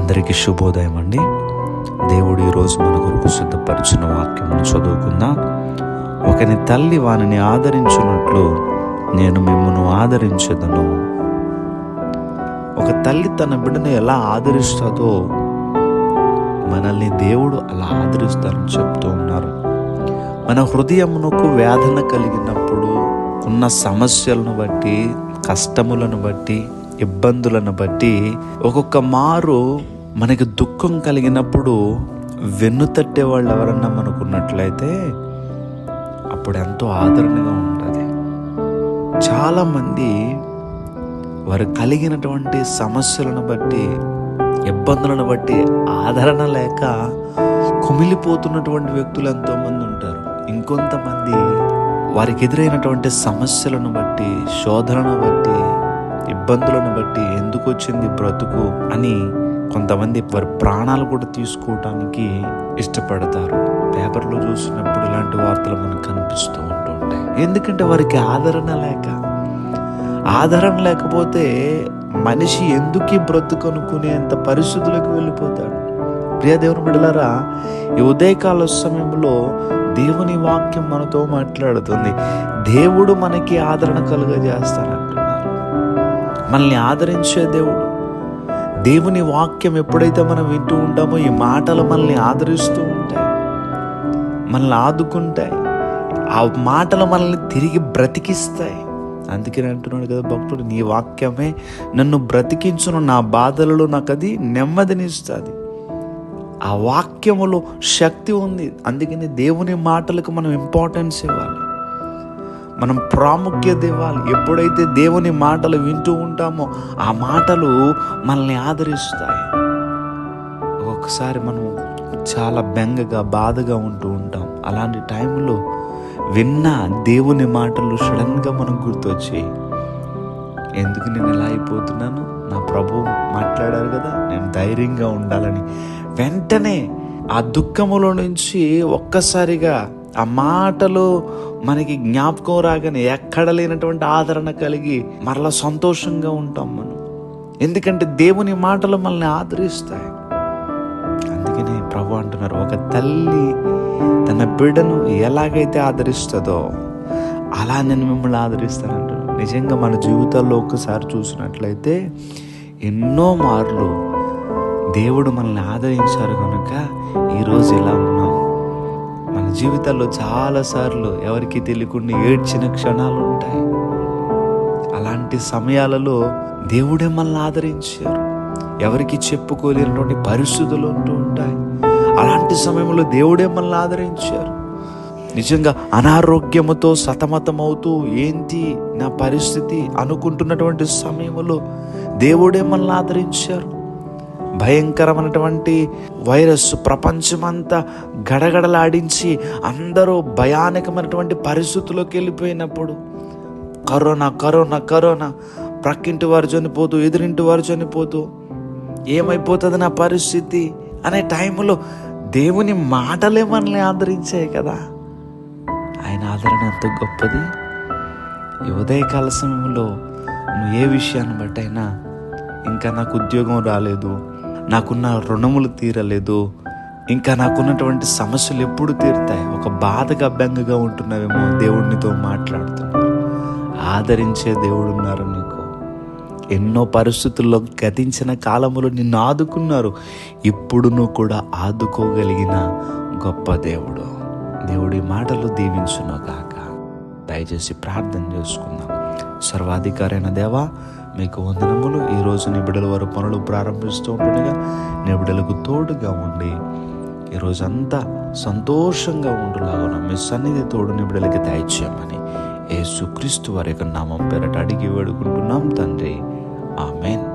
అందరికీ శుభోదయం అండి. దేవుడు ఈరోజు మన కొరకు సిద్ధపరిచిన వాక్యమును చదువుకుందాం. ఒకని తల్లి వానిని ఆదరించున్నట్లు నేను మిమ్మల్ని ఆదరించదను. ఒక తల్లి తన బిడ్డను ఎలా ఆదరిస్తుందో మనల్ని దేవుడు అలా ఆదరిస్తారని చెప్తూ ఉన్నారు. మన హృదయమునకు వేదన కలిగినప్పుడు, ఉన్న సమస్యలను బట్టి, కష్టములను బట్టి, ఇబ్బందులను బట్టి ఒక్కొక్క మారు మనకి దుఃఖం కలిగినప్పుడు వెన్నుతట్టే వాళ్ళు ఎవరన్నా మనకున్నట్లయితే అప్పుడు ఎంతో ఆదరణగా ఉంటుంది. చాలామంది వారు కలిగినటువంటి సమస్యలను బట్టి, ఇబ్బందులను బట్టి ఆదరణ లేక కుమిలిపోతున్నటువంటి వ్యక్తులు ఎంతోమంది ఉంటారు. ఇంకొంతమంది వారికి ఎదురైనటువంటి సమస్యలను బట్టి, శోధనను బట్టి, ఇబ్బందులను బట్టి ఎందుకు వచ్చింది బ్రతుకు అని కొంతమంది వారి ప్రాణాలు కూడా తీసుకోవటానికి ఇష్టపడతారు. పేపర్లో చూసినప్పుడు ఇలాంటి వార్తలు మనకు కనిపిస్తూ ఉంటుంటాయి. ఎందుకంటే వారికి ఆదరణ లేకపోతే మనిషి ఎందుకు బ్రతుకు అనుకునేంత పరిస్థితులకు వెళ్ళిపోతాడు. ప్రియ దేవుని బిడ్డలారా, ఈ ఉదయకాల సమయంలో దేవుని వాక్యం మనతో మాట్లాడుతుంది. దేవుడు మనకి ఆదరణ కలుగజేస్తానంటున్నారు. మనల్ని ఆదరించే దేవుడు. దేవుని వాక్యం ఎప్పుడైతే మనం వింటూ ఉంటామో ఈ మాటలు మనల్ని ఆదరిస్తూ ఉంటాయి, మనల్ని ఆదుకుంటాయి. ఆ మాటలు మనల్ని తిరిగి బ్రతికిస్తాయి. అందుకని అంటున్నాడు కదా భక్తుడు, నీ వాక్యమే నన్ను బ్రతికించును, నా బాధలలో నాకు అది నెమ్మదినిస్తుంది. ఆ వాక్యములో శక్తి ఉంది. అందుకని దేవుని మాటలకు మనం ఇంపార్టెన్స్ ఇవ్వాలి, మనం ప్రాముఖ్యత ఇవ్వాలి. ఎప్పుడైతే దేవుని మాటలు వింటూ ఉంటామో ఆ మాటలు మనల్ని ఆదరిస్తాయి. ఒక్కొక్కసారి మనం చాలా బెంగగా, బాధగా ఉంటూ ఉంటాం. అలాంటి టైంలో విన్న దేవుని మాటలు సడన్గా మనం గుర్తొచ్చి, ఎందుకు నేను ఇలా అయిపోతున్నాను, నా ప్రభువు మాట్లాడారు కదా, నేను ధైర్యంగా ఉండాలని వెంటనే ఆ దుఃఖములో నుంచి ఒక్కసారిగా ఆ మాటలు మనకి జ్ఞాపకం రాగానే ఎక్కడ లేనటువంటి ఆదరణ కలిగి మరలా సంతోషంగా ఉంటాం మనం. ఎందుకంటే దేవుని మాటలు మనల్ని ఆదరిస్తాయి. అందుకని ప్రభు అంటున్నారు, ఒక తల్లి తన బిడ్డను ఎలాగైతే ఆదరిస్తుందో అలా నేను మిమ్మల్ని ఆదరిస్తానంటారు. నిజంగా మన జీవితాల్లో ఒక్కసారి చూసినట్లయితే ఎన్నో మార్లు దేవుడు మనల్ని ఆదరించారు కనుక ఈరోజు ఇలా ఉన్నాం. మన జీవితాల్లో చాలాసార్లు ఎవరికి తెలియకుండా ఏడ్చిన క్షణాలు ఉంటాయి. అలాంటి సమయాలలో దేవుడే మనల్ని ఆదరించారు. ఎవరికి చెప్పుకోలేనటువంటి పరిస్థితులు ఉంటూ ఉంటాయి. అలాంటి సమయంలో దేవుడే మనల్ని ఆదరించారు. నిజంగా అనారోగ్యముతో సతమతమవుతూ ఏంటి నా పరిస్థితి అనుకుంటున్నటువంటి సమయంలో దేవుడే మనల్ని ఆదరించారు. భయంకరమైనటువంటి వైరస్ ప్రపంచమంతా గడగడలాడించి అందరూ భయానకమైనటువంటి పరిస్థితుల్లోకి వెళ్ళిపోయినప్పుడు కరోనా కరోనా కరోనా ప్రక్కింటి వారు చనిపోతూ, ఎదురింటి వారు చనిపోతూ, ఏమైపోతుంది నా పరిస్థితి అనే టైంలో దేవుని మాటలే మనల్ని ఆదరించాయి కదా. ఆయన ఆదరణ ఎంత గొప్పది. ఈ ఉదయకాల సమయంలో నువ్వు ఏ విషయాన్ని బట్టి అయినా, ఇంకా నాకు ఉద్యోగం రాలేదు, నాకున్న రుణములు తీరలేదు, ఇంకా నాకున్నటువంటి సమస్యలు ఎప్పుడు తీరుతాయి, ఒక బాధగా బెంగగా ఉంటున్నావేమో, దేవుడినితో మాట్లాడుతున్నారు. ఆదరించే దేవుడు ఉన్నారు నీకు. ఎన్నో పరిస్థితుల్లో గతించిన కాలములో నిన్ను ఆదుకున్నారు. ఇప్పుడు నువ్వు కూడా ఆదుకోగలిగిన గొప్ప దేవుడు. దేవుడి మాటలు దీవించును గాక. దయచేసి ప్రార్థన చేసుకుందాం. సర్వాధికారైన దేవా, మీకు వందనములు. ఈరోజు నీ బిడ్డల వారు పనులు ప్రారంభిస్తూ ఉంటుండగా నీ బిడ్డలకు తోడుగా ఉండి ఈరోజంతా సంతోషంగా ఉండులాగా మీ సన్నిధి తోడు నీ బిడ్డలకి దయచేయమని యేసుక్రీస్తు వారి యొక్క నామం పేరట అడిగి వేడుకుంటున్నాం తండ్రి. ఆమేన్.